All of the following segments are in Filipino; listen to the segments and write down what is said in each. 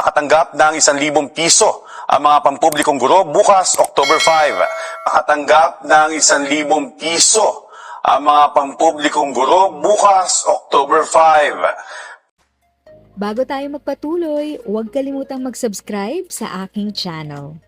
Makatanggap ng 1,000 piso ang mga pampublikong guro bukas October 5. Makatanggap ng 1,000 piso ang mga pampublikong guro bukas October 5. Bago tayo magpatuloy, huwag kalimutang mag-subscribe sa aking channel.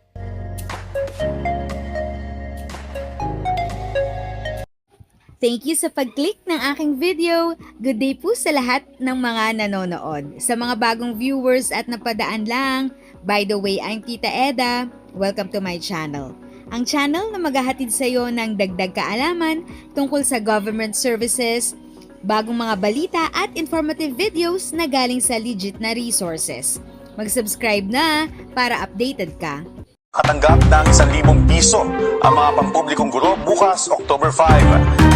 Thank you sa pag-click ng aking video. Good day po sa lahat ng mga nanonood. Sa mga bagong viewers at napadaan lang, by the way, I'm Tita Eda. Welcome to my channel. Ang channel na maghahatid sa iyo ng dagdag kaalaman tungkol sa government services, bagong mga balita at informative videos na galing sa legit na resources. Mag-subscribe na para updated ka. Makatanggap ng 1,000 piso ang mga pampublikong guro bukas October 5.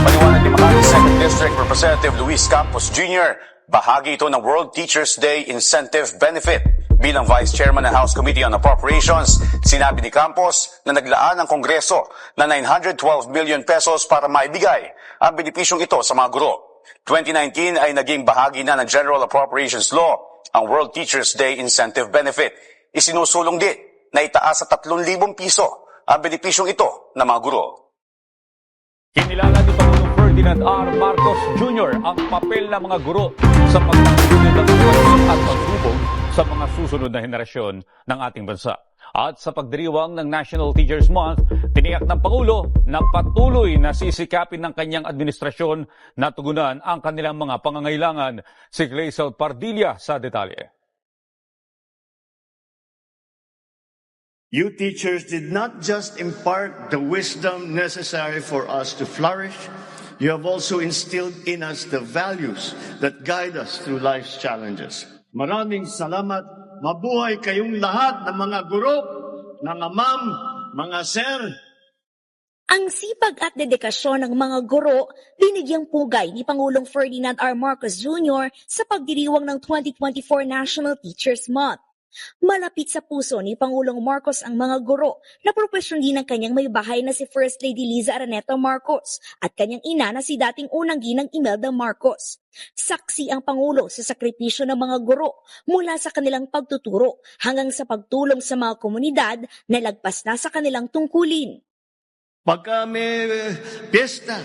Paliwanag ni Makati 2nd District Representative Luis Campos Jr., bahagi ito ng World Teachers Day Incentive Benefit. Bilang Vice Chairman ng House Committee on Appropriations, sinabi ni Campos na naglaan ang Kongreso na 912 million pesos para maibigay ang benepisyong ito sa mga guro. 2019 ay naging bahagi na ng General Appropriations Law ang World Teachers Day Incentive Benefit. Isinusulong din na itaas sa 3,000 piso ang benepisyong ito ng mga guro. Kinilala ni Pangulong Ferdinand R. Marcos Jr. ang papel ng mga guro sa pagtutulong ng edukasyon at pagsubok sa mga susunod na henerasyon ng ating bansa. At sa pagdiriwang ng National Teachers Month, tiniyak ng Pangulo na patuloy na sisikapin ng kanyang administrasyon na tugunan ang kanilang mga pangangailangan. Si Glazel Pardilla sa detalye. You teachers did not just impart the wisdom necessary for us to flourish, you have also instilled in us the values that guide us through life's challenges. Maraming salamat. Mabuhay kayong lahat ng mga guro, mga ma'am, mga sir. Ang sipag at dedikasyon ng mga guro, binigyang pugay ni Pangulong Ferdinand R. Marcos Jr. sa pagdiriwang ng 2024 National Teachers Month. Malapit sa puso ni Pangulong Marcos ang mga guro na propesyon din ng kanyang may bahay na si First Lady Liza Araneta Marcos at kanyang ina na si dating unang ginang Imelda Marcos. Saksi ang Pangulo sa sakripisyo ng mga guro mula sa kanilang pagtuturo hanggang sa pagtulong sa mga komunidad na lagpas na sa kanilang tungkulin. Pagka may piyesta,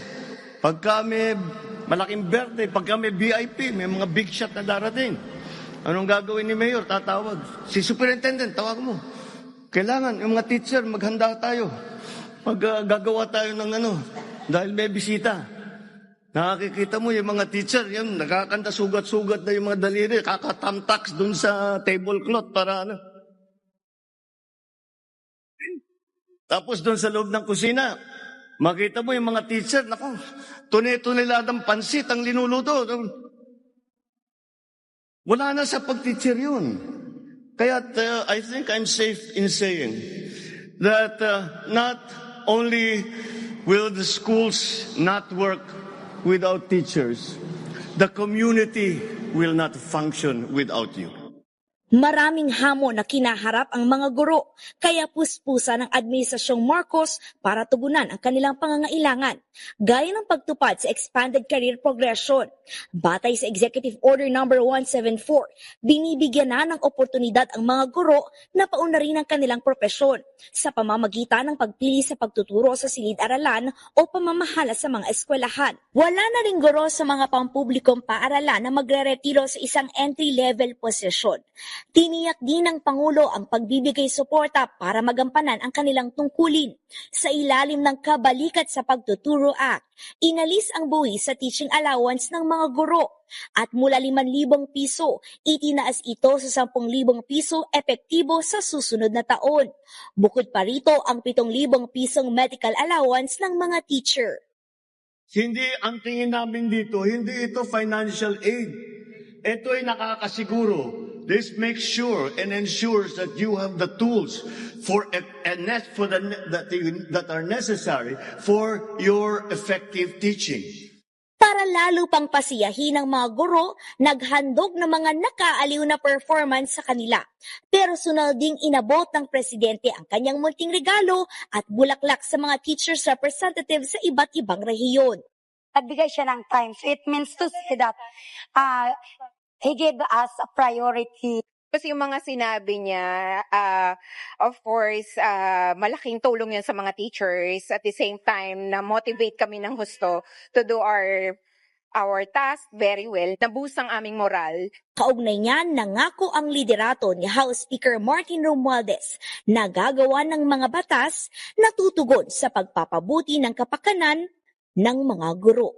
pagka may malaking birthday, pagka may VIP, may mga big shot na darating. Anong gagawin ni Mayor? Tatawag. Si Superintendent, tawag mo. Kailangan, yung mga teacher, maghanda tayo. Gagawa tayo ng dahil may bisita. Nakakikita mo yung mga teacher, yun, nakakanta sugat-sugat na yung mga daliri, kakatamtax dun sa tablecloth para Tapos dun sa loob ng kusina, makita mo yung mga teacher, nako, tune-tuneladang pansit ang linuluto. Wala na sa pag-teacher yun. Kaya I think I'm safe in saying that not only will the schools not work without teachers, the community will not function without you. Maraming hamon na kinaharap ang mga guro, kaya puspusa ng Administrasyong Marcos para tugunan ang kanilang pangangailangan, gaya ng pagtupad sa Expanded Career Progression. Batay sa Executive Order No. 174, binibigyan na ng oportunidad ang mga guro na paunlarin ang kanilang propesyon sa pamamagitan ng pagpili sa pagtuturo sa silid-aralan o pamamahala sa mga eskwelahan. Wala na ring guro sa mga pampublikong paaralan na magre-retiro sa isang entry-level posisyon. Tiniyak din ng Pangulo ang pagbibigay suporta para magampanan ang kanilang tungkulin. Sa ilalim ng Kabalikat sa Pagtuturo Act, inalis ang buwis sa teaching allowance ng mga guro at mula 5,000 piso, itinaas ito sa 10,000 piso epektibo sa susunod na taon. Bukod pa rito ang 7,000 pisong medical allowance ng mga teacher. Hindi, ang tingin namin dito, hindi ito financial aid. Ito ay nakakasiguro. This makes sure and ensures that you have the tools that are necessary for your effective teaching. Para lalo pang pasiyahin ng mga guro, naghandog ng mga nakaaliw na performance sa kanila. Personal ding inabot ng Presidente ang kanyang munting regalo at bulaklak sa mga teachers representatives sa iba't ibang rehiyon. Nagbigay siya ng time. So it means to say that he gave us a priority Kasi yung mga sinabi niya, of course, malaking tulong yun sa mga teachers. At the same time, na-motivate kami ng husto to do our task very well. Naboost ang aming moral. Kaugnay niyan, nangako ang liderato ni House Speaker Martin Romualdez na gagawa ng mga batas na tutugon sa pagpapabuti ng kapakanan ng mga guro.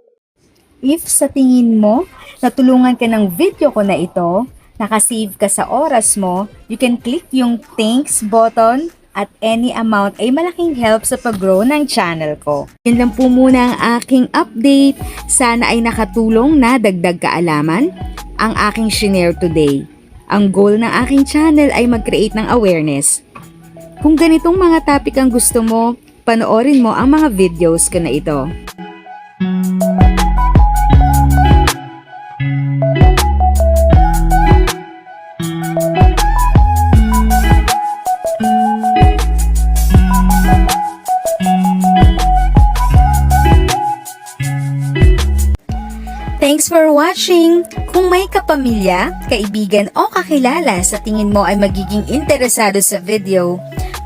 If sa tingin mo, natulungan ka ng video ko na ito, nakasave ka sa oras mo, you can click yung thanks button at any amount ay malaking help sa pag-grow ng channel ko. Yun lang po muna ang aking update. Sana ay nakatulong na dagdag kaalaman ang aking shinare today. Ang goal ng aking channel ay mag-create ng awareness. Kung ganitong mga topic ang gusto mo, panoorin mo ang mga videos ko na ito. Thanks for watching! Kung may kapamilya, kaibigan o kakilala sa tingin mo ay magiging interesado sa video,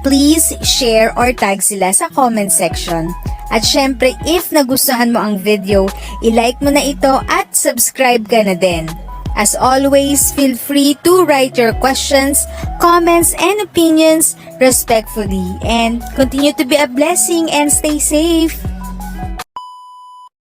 please share or tag sila sa comment section. At syempre, if nagustuhan mo ang video, i-like mo na ito at subscribe ka na din. As always, feel free to write your questions, comments, and opinions respectfully. And continue to be a blessing and stay safe!